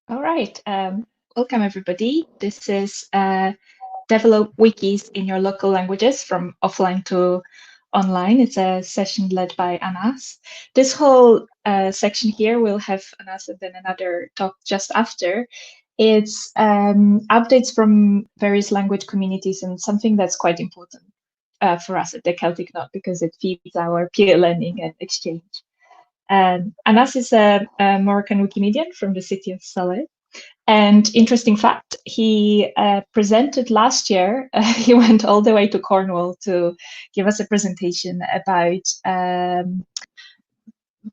All right. Welcome, everybody. This is Develop Wikis in Your Local Languages from Offline to Online. It's a session led by Anass. This whole section here will have Anass and then another talk just after. It's updates from various language communities and something that's quite important for us at the Celtic Knot because it feeds our peer learning and exchange. Anass is a Moroccan Wikimedian from the city of Saleh. And interesting fact, he presented last year, he went all the way to Cornwall to give us a presentation about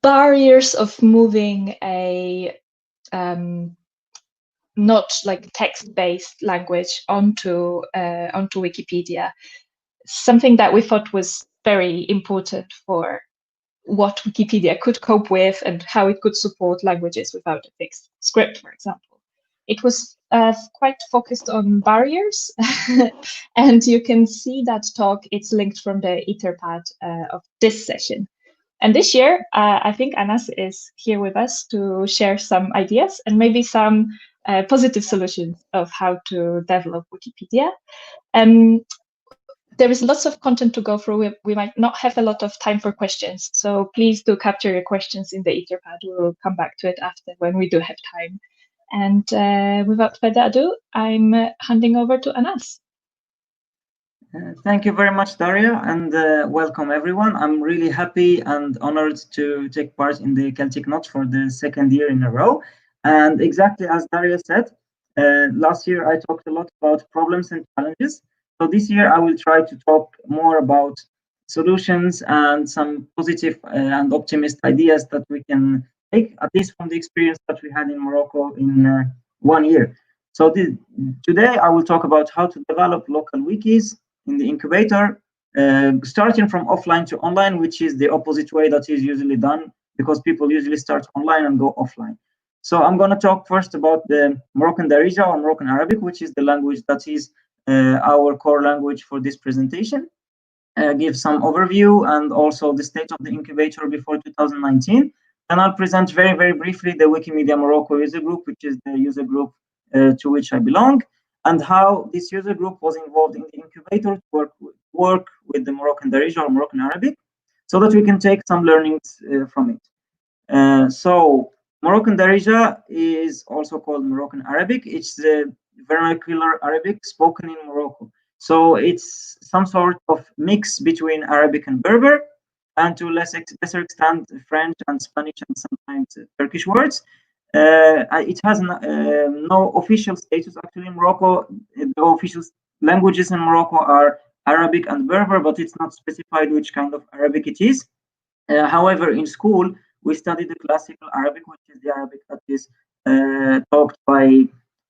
barriers of moving a not like text-based language onto Wikipedia. Something that we thought was very important for what Wikipedia could cope with and how it could support languages without a fixed script, for example. It was quite focused on barriers, and you can see that talk. It's linked from the Etherpad of this session. And this year, I think Anass is here with us to share some ideas and maybe some positive solutions of how to develop Wikipedia. There is lots of content to go through. We might not have a lot of time for questions, so please do capture your questions in the Etherpad. We'll come back to it after when we do have time. And without further ado, I'm handing over to Anass. Thank you very much, Daria, and welcome everyone. I'm really happy and honored to take part in the Celtic Knot for the second year in a row. And exactly as Daria said, last year I talked a lot about problems and challenges. So this year I will try to talk more about solutions and some positive and optimist ideas that we can take, at least from the experience that we had in Morocco in 1 year. So today I will talk about how to develop local wikis in the incubator, starting from offline to online, which is the opposite way that is usually done because people usually start online and go offline. So I'm going to talk first about the Moroccan Darija or Moroccan Arabic, which is the language that is our core language for this presentation. Give some overview and also the state of the incubator before 2019. And I'll present very, very briefly the Wikimedia Morocco user group, which is the user group to which I belong, and how this user group was involved in the incubator to work with the Moroccan Darija or Moroccan Arabic, so that we can take some learnings from it. So Moroccan Darija is also called Moroccan Arabic. It's the vernacular Arabic spoken in Morocco. So it's some sort of mix between Arabic and Berber, and to lesser extent French and Spanish and sometimes Turkish words. It has no official status actually in Morocco. The official languages in Morocco are Arabic and Berber, but it's not specified which kind of Arabic it is. However, in school, we studied the classical Arabic, which is the Arabic that is talked by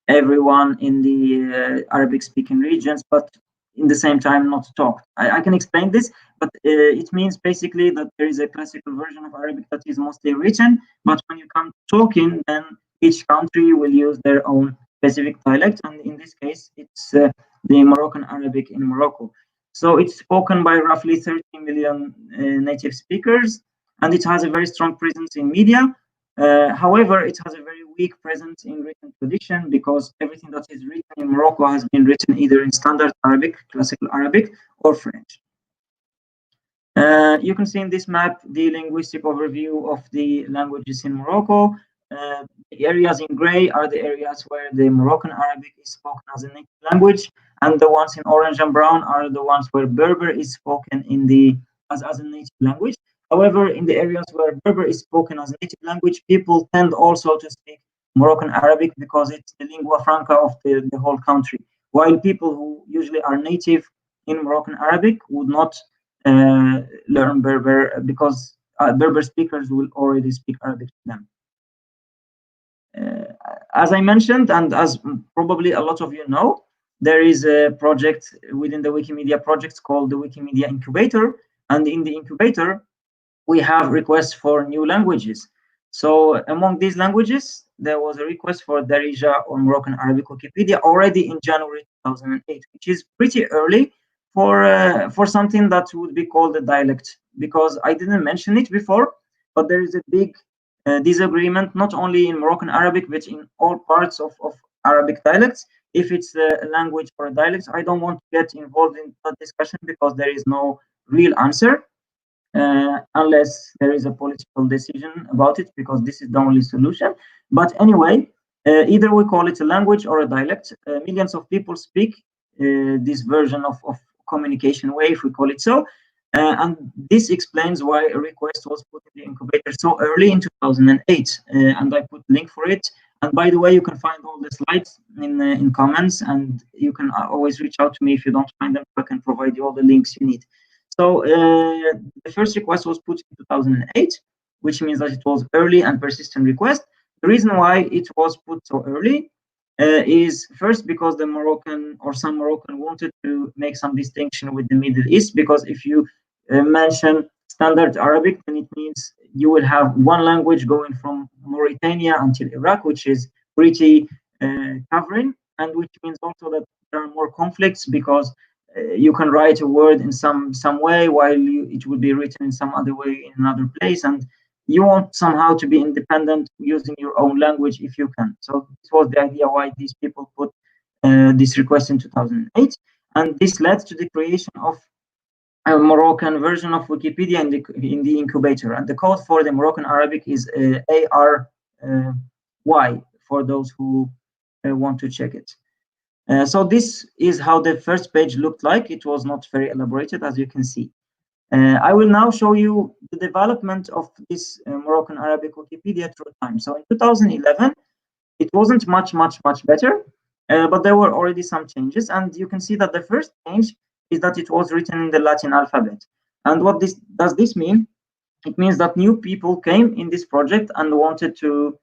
everyone in the Arabic-speaking regions, but in the same time not talked. I can explain this, but it means basically that there is a classical version of Arabic that is mostly written, but when you come to talking, then each country will use their own specific dialect, and in this case, it's the Moroccan Arabic in Morocco. So it's spoken by roughly 30 million native speakers, and it has a very strong presence in media. However, it has a very weak presence in written tradition because everything that is written in Morocco has been written either in standard Arabic, classical Arabic, or French. You can see in this map the linguistic overview of the languages in Morocco. The areas in gray are the areas where the Moroccan Arabic is spoken as a native language, and the ones in orange and brown are the ones where Berber is spoken as a native language. However, in the areas where Berber is spoken as a native language, people tend also to speak Moroccan Arabic because it's the lingua franca of the whole country. While people who usually are native in Moroccan Arabic would not learn Berber because Berber speakers will already speak Arabic to them. As I mentioned, and as probably a lot of you know, there is a project within the Wikimedia projects called the Wikimedia Incubator. And in the incubator, we have requests for new languages. So among these languages, there was a request for Darija or Moroccan Arabic Wikipedia already in January 2008, which is pretty early for something that would be called a dialect, because I didn't mention it before, but there is a big disagreement, not only in Moroccan Arabic, but in all parts of Arabic dialects. If it's a language or a dialect, I don't want to get involved in that discussion because there is no real answer. Unless there is a political decision about it, because this is the only solution. But anyway, either we call it a language or a dialect. Millions of people speak this version of communication way, if we call it so. And this explains why a request was put in the incubator so early in 2008. And I put a link for it. And by the way, you can find all the slides in comments, and you can always reach out to me if you don't find them. I can provide you all the links you need. So the first request was put in 2008, which means that it was early and persistent request. The reason why it was put so early is first because the Moroccan or some Moroccan wanted to make some distinction with the Middle East, because if you mention standard Arabic, then it means you will have one language going from Mauritania until Iraq, which is pretty covering, and which means also that there are more conflicts because you can write a word in some way while it would be written in some other way in another place, and you want somehow to be independent using your own language if you can. So this was the idea why these people put this request in 2008, and this led to the creation of a Moroccan version of Wikipedia in the incubator. And the code for the Moroccan Arabic is ARY for those who want to check it. So this is how the first page looked like. It was not very elaborated, as you can see. I will now show you the development of this Moroccan Arabic Wikipedia through time. So in 2011, it wasn't much better, but there were already some changes. And you can see that the first change is that it was written in the Latin alphabet. And what does this mean? It means that new people came in this project and wanted to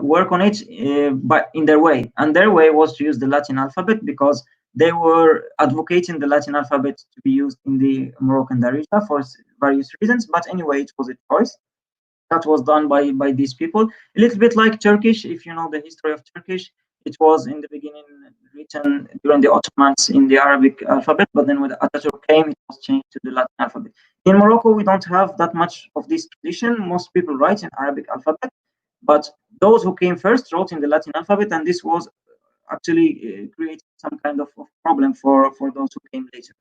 work on it but in their way. And their way was to use the Latin alphabet because they were advocating the Latin alphabet to be used in the Moroccan Darija for various reasons. But anyway, it was a choice that was done by these people. A little bit like Turkish, if you know the history of Turkish. It was in the beginning written during the Ottomans in the Arabic alphabet, but then when Atatürk came, it was changed to the Latin alphabet. In Morocco, we don't have that much of this tradition. Most people write in Arabic alphabet, but those who came first wrote in the Latin alphabet, and this was actually creating some kind of problem for those who came later.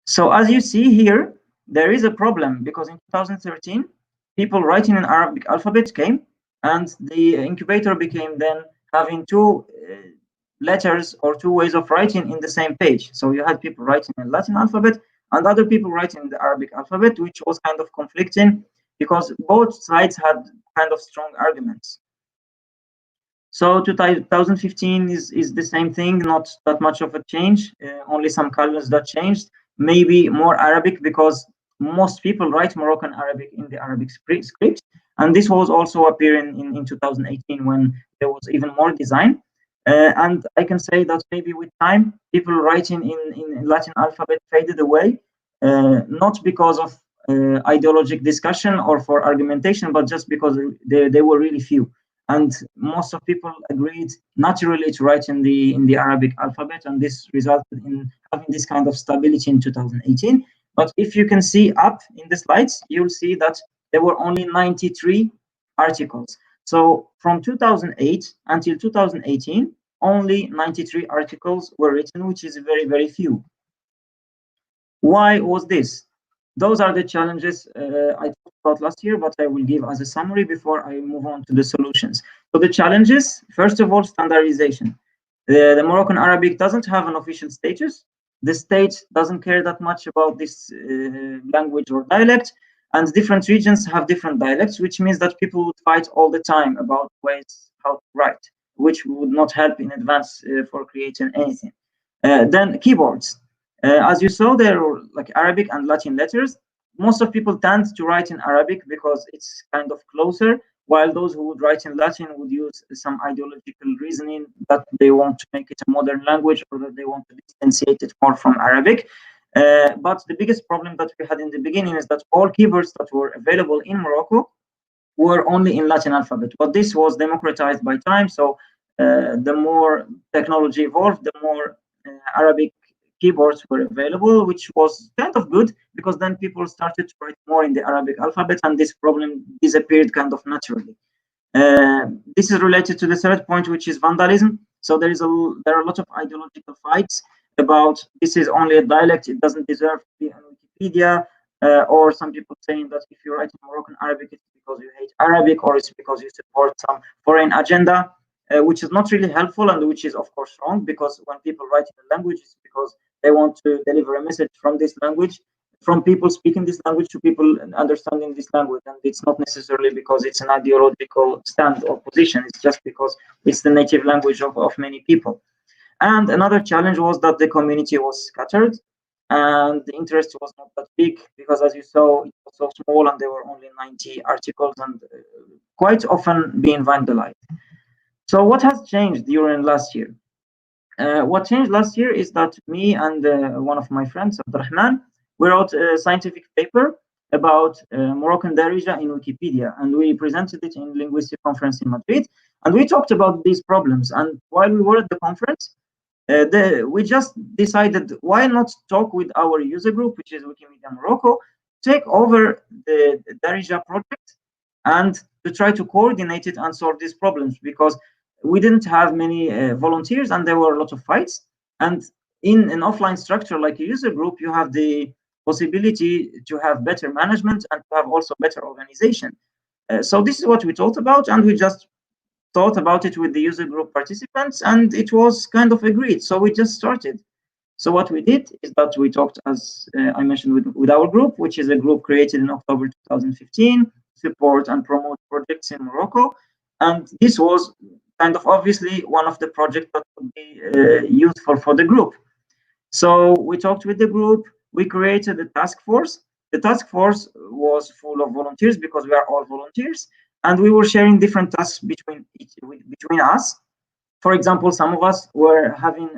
So as you see here, there is a problem because in 2013, people writing in Arabic alphabet came, and the incubator became then having two letters or two ways of writing in the same page. So you had people writing in Latin alphabet and other people writing in the Arabic alphabet, which was kind of conflicting because both sides had kind of strong arguments. So 2015 is the same thing, not that much of a change, only some colors that changed. Maybe more Arabic because most people write Moroccan Arabic in the Arabic script. And this was also appearing in 2018 when there was even more design. And I can say that maybe with time, people writing in Latin alphabet faded away, not because of ideologic discussion or for argumentation, but just because they were really few. And most of people agreed naturally to write in the Arabic alphabet, and this resulted in having this kind of stability in 2018. But if you can see up in the slides, you'll see that there were only 93 articles. So from 2008 until 2018, only 93 articles were written, which is very, very few. Why was this? Those are the challenges I talked about last year, but I will give as a summary before I move on to the solutions. So the challenges, first of all, standardization. The Moroccan Arabic doesn't have an official status. The state doesn't care that much about this language or dialect, and different regions have different dialects, which means that people would fight all the time about ways how to write, which would not help in advance for creating anything. Then keyboards. As you saw, there are like Arabic and Latin letters. Most of people tend to write in Arabic because it's kind of closer, while those who would write in Latin would use some ideological reasoning that they want to make it a modern language or that they want to distanciate it more from Arabic. But the biggest problem that we had in the beginning is that all keyboards that were available in Morocco were only in Latin alphabet. But this was democratized by time. So the more technology evolved, the more Arabic keyboards were available, which was kind of good because then people started to write more in the Arabic alphabet, and this problem disappeared kind of naturally. This is related to the third point, which is vandalism. So there are a lot of ideological fights about this is only a dialect, it doesn't deserve to be on Wikipedia, or some people saying that if you write in Moroccan Arabic, it's because you hate Arabic or it's because you support some foreign agenda, which is not really helpful and which is of course wrong, because when people write in a language, it's because they want to deliver a message from this language, from people speaking this language to people understanding this language, and it's not necessarily because it's an ideological stand or position, it's just because it's the native language of many people. And another challenge was that the community was scattered and the interest was not that big because, as you saw, it was so small and there were only 90 articles and quite often being vandalized. So what has changed during last year? What changed last year is that me and one of my friends, Abdurrahman, we wrote a scientific paper about Moroccan Darija in Wikipedia, and we presented it in Linguistic conference in Madrid, and we talked about these problems. And while we were at the conference, we just decided why not talk with our user group, which is Wikimedia Morocco, take over the Darija project and to try to coordinate it and solve these problems, because we didn't have many volunteers and there were a lot of fights. And in an offline structure like a user group, you have the possibility to have better management and to have also better organization. So this is what we thought about, and we just thought about it with the user group participants, and it was kind of agreed. So we just started. So what we did is that we talked, as I mentioned, with our group, which is a group created in October 2015, support and promote projects in Morocco. And this was kind of obviously one of the projects that would be useful for the group. So we talked with the group, we created a task force. The task force was full of volunteers because we are all volunteers, and we were sharing different tasks between us. For example, some of us were having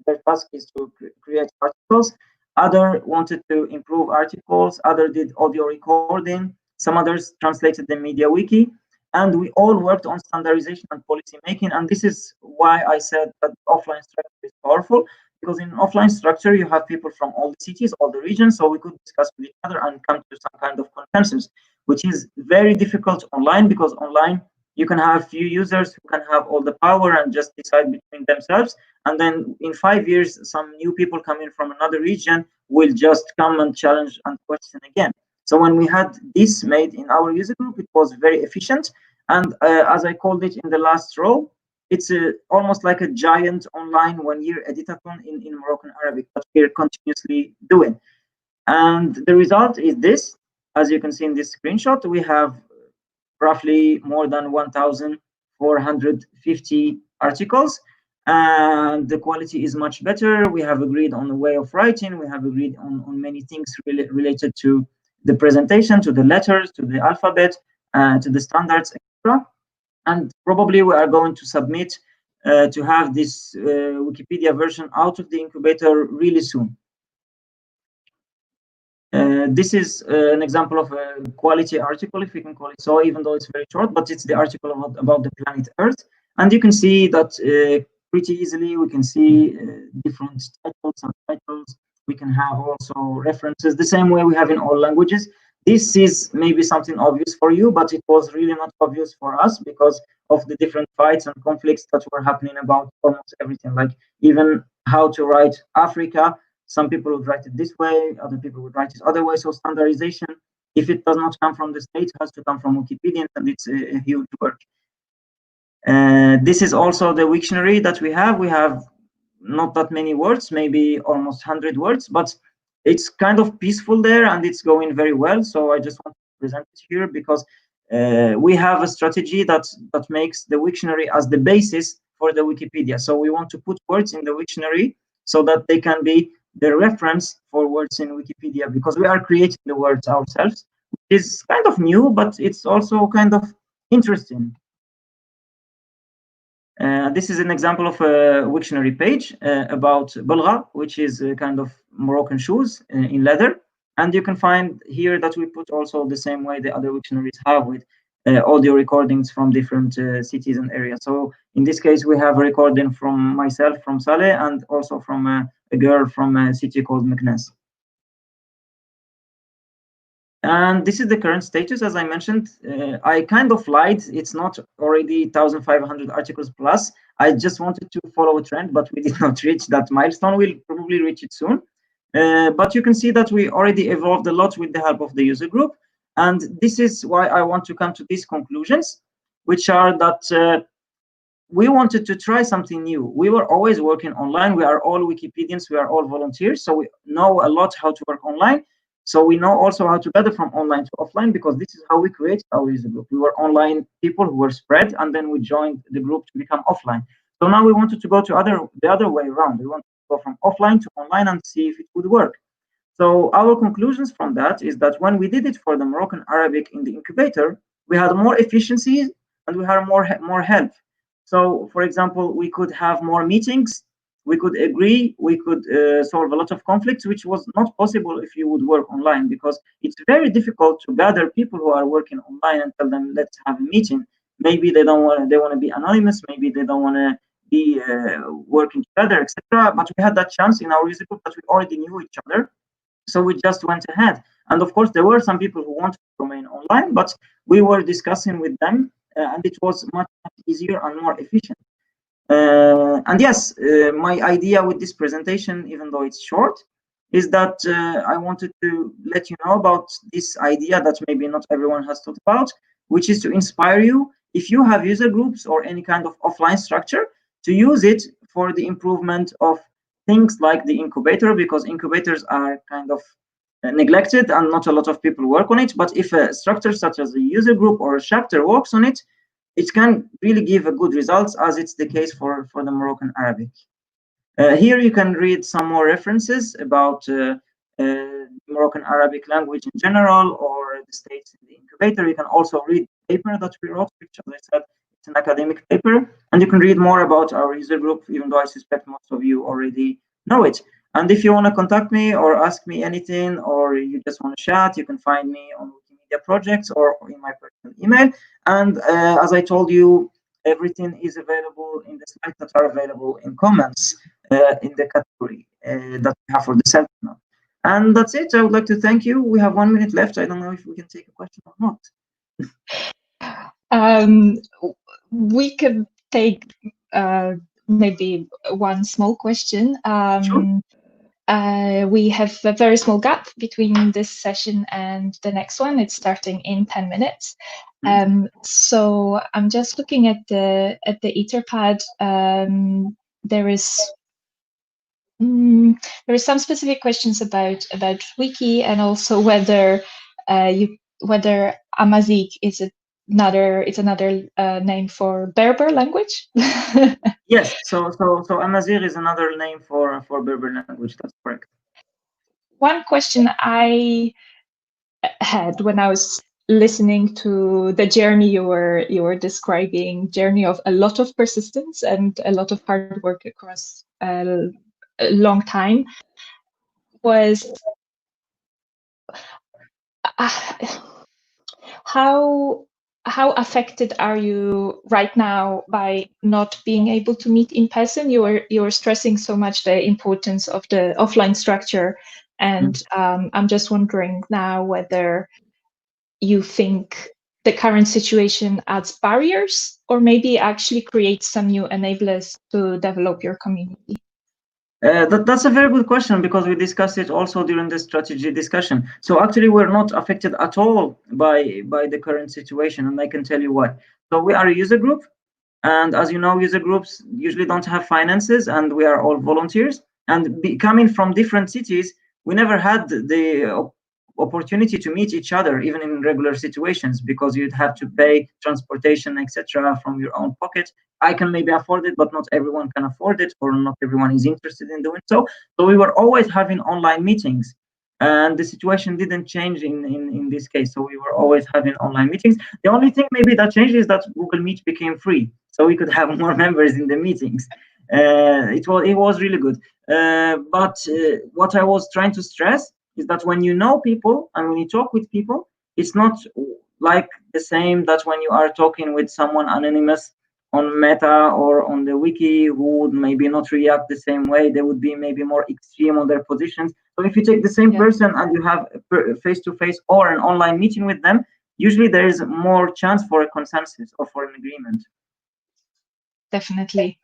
their task is to create articles. Other wanted to improve articles. Other did audio recording. Some others translated the media wiki. And we all worked on standardization and policy making. And this is why I said that offline structure is powerful, because in offline structure, you have people from all the cities, all the regions, so we could discuss with each other and come to some kind of consensus, which is very difficult online, because online you can have few users who can have all the power and just decide between themselves. And then in 5 years, some new people coming from another region will just come and challenge and question again. So when we had this made in our user group, it was very efficient. And as I called it in the last row, it's almost like a giant online 1-year editathon in Moroccan Arabic that we're continuously doing. And the result is this. As you can see in this screenshot, we have roughly more than 1,450 articles, and the quality is much better. We have agreed on the way of writing. We have agreed on many things related to the presentation, to the letters, to the alphabet, to the standards, etc. And probably we are going to submit to have this Wikipedia version out of the incubator really soon. This is an example of a quality article, if we can call it so, even though it's very short, but it's the article about the planet Earth. And you can see that pretty easily. We can see different titles, subtitles. We can have also references, the same way we have in all languages. This is maybe something obvious for you, but it was really not obvious for us because of the different fights and conflicts that were happening about almost everything, like even how to write Africa. Some people would write it this way, other people would write it other way. So standardization, if it does not come from the state, has to come from Wikipedia, and it's a huge work. This is also the Wiktionary that we have. We have not that many words, maybe almost 100 words, but it's kind of peaceful there and it's going very well. So I just want to present it here because we have a strategy that makes the Wiktionary as the basis for the Wikipedia. So we want to put words in the Wiktionary so that they can be the reference for words in Wikipedia, because we are creating the words ourselves, which is kind of new, but it's also kind of interesting. This is an example of a Wiktionary page about Bulgha, which is a kind of Moroccan shoes in leather. And you can find here that we put also the same way the other Wiktionaries have, with audio recordings from different cities and areas. So in this case, we have a recording from myself, from Saleh, and also from a girl from a city called Meknes. And this is the current status. As I mentioned, I kind of lied. It's not already 1,500 articles plus. I just wanted to follow a trend, but we did not reach that milestone. We'll probably reach it soon. But you can see that we already evolved a lot with the help of the user group. And this is why I want to come to these conclusions, which are that we wanted to try something new. We were always working online. We are all Wikipedians. We are all volunteers. So we know a lot how to work online. So we know also how to gather from online to offline, because this is how we created our user group. We were online people who were spread, and then we joined the group to become offline. So now we wanted to go to the other way around. We want to go from offline to online and see if it would work. So our conclusions from that is that when we did it for the Moroccan Arabic in the incubator, we had more efficiency and we had more help. So, for example, we could have more meetings, we could agree, we could solve a lot of conflicts, which was not possible if you would work online, because it's very difficult to gather people who are working online and tell them, let's have a meeting. Maybe they want to be anonymous, maybe they don't want to be working together, etc. But we had that chance in our user group that we already knew each other. So we just went ahead. And of course, there were some people who wanted to remain online, but we were discussing with them, and it was much easier and more efficient. And yes, my idea with this presentation, even though it's short, is that I wanted to let you know about this idea that maybe not everyone has thought about, which is to inspire you, if you have user groups or any kind of offline structure, to use it for the improvement of things like the incubator, because incubators are kind of neglected and not a lot of people work on it. But if a structure such as a user group or a chapter works on it, it can really give a good results, as it's the case for the Moroccan Arabic. Here you can read some more references about Moroccan Arabic language in general, or the states in the incubator. You can also read the paper that we wrote, which, as I said, it's an academic paper, and you can read more about our user group, even though I suspect most of you already know it. And if you want to contact me or ask me anything, or you just want to chat, you can find me on Wikimedia Projects or in my personal email. And as I told you, everything is available in the slides that are available in comments in the category that we have for the Celtic now. And that's it. I would like to thank you. We have 1 minute left. I don't know if we can take a question or not. We could take maybe one small question. Sure. We have a very small gap between this session and the next one. It's starting in 10 minutes. So I'm just looking at the Etherpad. There is some specific questions about Wiki, and also whether whether Amazigh is another name for Berber language. Yes, so Amazigh is another name for Berber language. That's correct. One question I had when I was listening to the journey you were describing, journey of a lot of persistence and a lot of hard work across a long time, was how affected are you right now by not being able to meet in person? You were stressing so much the importance of the offline structure, and I'm just wondering now whether you think the current situation adds barriers or maybe actually creates some new enablers to develop your community. That's a very good question, because we discussed it also during the strategy discussion. So actually, we're not affected at all by the current situation, and I can tell you why. So we are a user group, and as you know, user groups usually don't have finances, and we are all volunteers. And coming from different cities, we never had the opportunity to meet each other, even in regular situations, because you'd have to pay transportation, etc., from your own pocket. I can maybe afford it, but not everyone can afford it, or not everyone is interested in doing so. So we were always having online meetings, and the situation didn't change in this case. So we were always having online meetings. The only thing maybe that changed is that Google Meet became free, so we could have more members in the meetings. It was really good. But what I was trying to stress is that when you know people and when you talk with people, it's not like the same that when you are talking with someone anonymous on Meta or on the Wiki, who would maybe not react the same way. They would be maybe more extreme on their positions. So if you take the same person and you have face-to-face or an online meeting with them, usually there is more chance for a consensus or for an agreement. Definitely.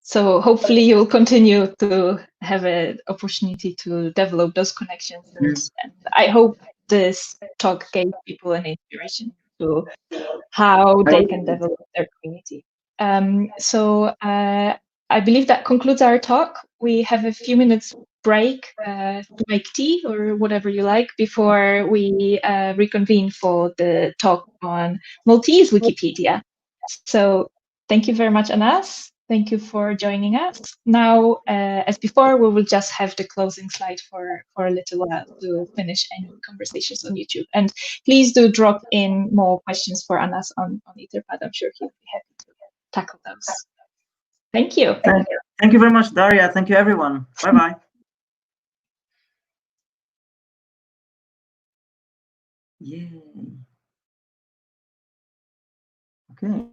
So hopefully you will continue to have an opportunity to develop those connections. And I hope this talk gave people an inspiration to how they can develop their community. So I believe that concludes our talk. We have a few minutes break to make tea or whatever you like before we reconvene for the talk on Maltese Wikipedia. So thank you very much, Anass. Thank you for joining us. Now, as before, we will just have the closing slide for a little while to finish any conversations on YouTube. And please do drop in more questions for Anass on Etherpad. I'm sure he'll be happy to tackle those. Thank you. Thank you very much, Daria. Thank you, everyone. Bye-bye. Yay. Okay.